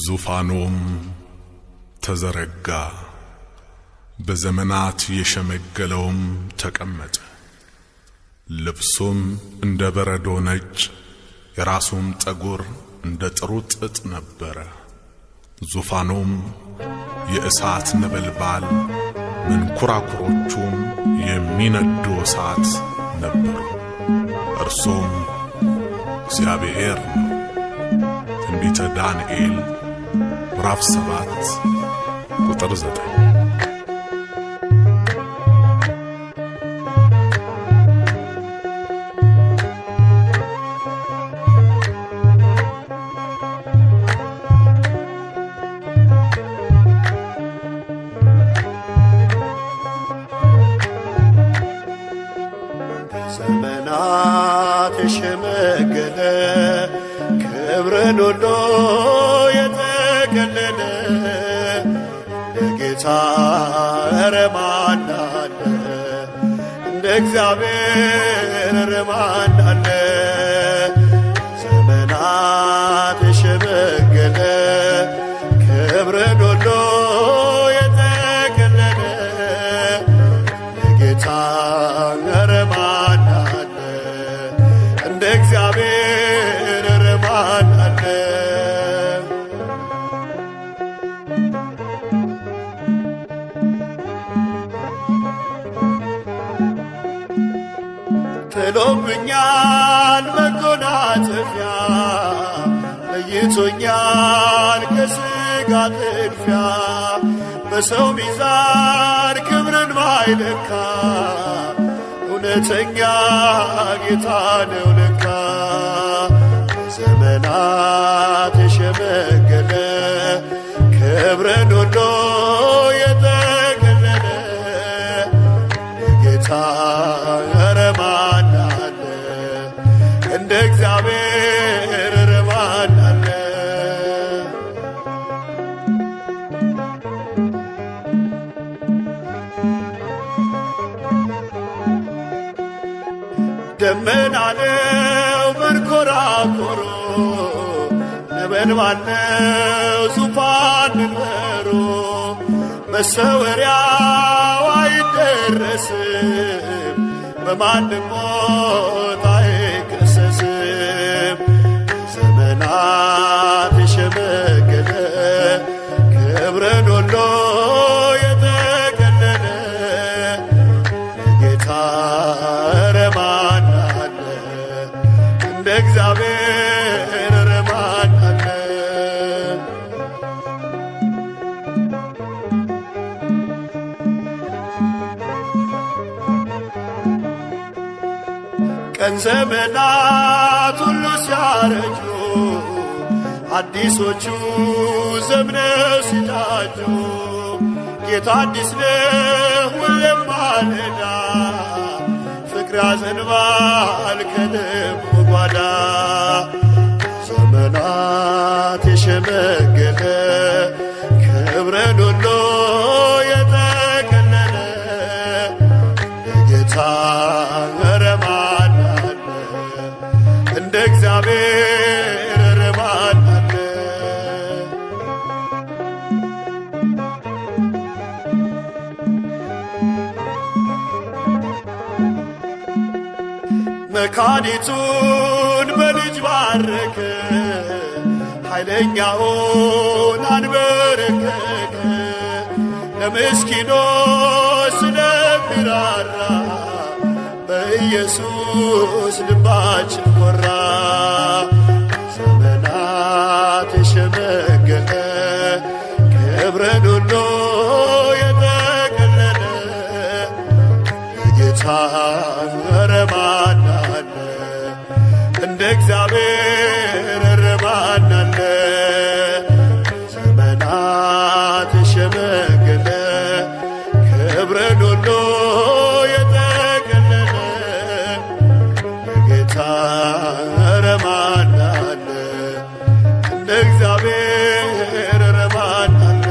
ዙፋኑም ተዘረጋ በዘመናት የሸመገለውም ተቀመጠ ልብሱም እንደ በረዶ ነጭ የራሱም ጠጉር እንደ ጥሩ ጥጥ ነበረ ዙፋኑም የእሳት ነበልባል መንኮራኩሮቹም የሚነዱ እሳት ነበሩ እርሱም እግዚአብሔር ነው ትንቢተ ዳንኤል ምዕራፍ 7 ቁጥር 9 ዘመናት የሸመገለ ክብርን ሁሉ የተገለለ ለጌታ ኧረ ማን አለ እንደ እግዚአብሔር ኧረ ማን አለ ዘመናት የሸመገለ ክብርን ሁሉ የተገለለ ለጌታ ኧረ ማን አለ እንደ እግዚአብሔር ኧረ ማን አለ ጥሎብኛል መጎናጸፊያ ለይቶኛል ከሥጋ ጥድፊያ በሰው ሚዛን ክብርን ማይለካ እውነተኛ ጌታ ነው ለካ ዘመናት የሸመገለ ክብርን ሁሉ የተገለለ ጌታ ኧረ ማን አለ እንደ እግዚአብሔር ኧረ ማን አለ ደመና ነው መንኰራኵሩ ነበልባል ነው ዙፋን መንበሩ መሰወሪያው አይደረስም በማንም ሞት አይከሰስም ዘመናት የሸመገለ ክብርን ሁሉ የተገለለ ጌታ ኧረ ማን አለ እንደ እግዚአብሔር ኧረ ማን አለ ቀን ዘመናት ሁሉ ሲያረጁ አዲሶቹ ዘምነው ሲታጁ ጌታ አዲስ ነው ሁሌም ማለዳ ፍቅር ያዘንባል ከልቡ ጓዳ ዘመናት የሸመገለ ክብርን ሁሉ የተገለለ ጌታ ኧረ ማን አለ እንደ እግዚአብሔር ኧረ ማን አለ መካኒቱን በልጅ ባረከ ኃይለኛውን አንበረከከ ለምስኪኖች ስለሚራራ በኢየሱስ ልባችን ኮራ ዘመናት የሸመገለ ክብርን ሁሉ የተገለለ ጌታ ኧረ ማን አለ እንደ እግዚአብሔር ኧረ ማን አለ ዘመናት የሸመገለ ክብርን ሁሉ የተገለለ ጌታ ኧረ ማን አለ እንደ እግዚአብሔር ኧረ ማን አለ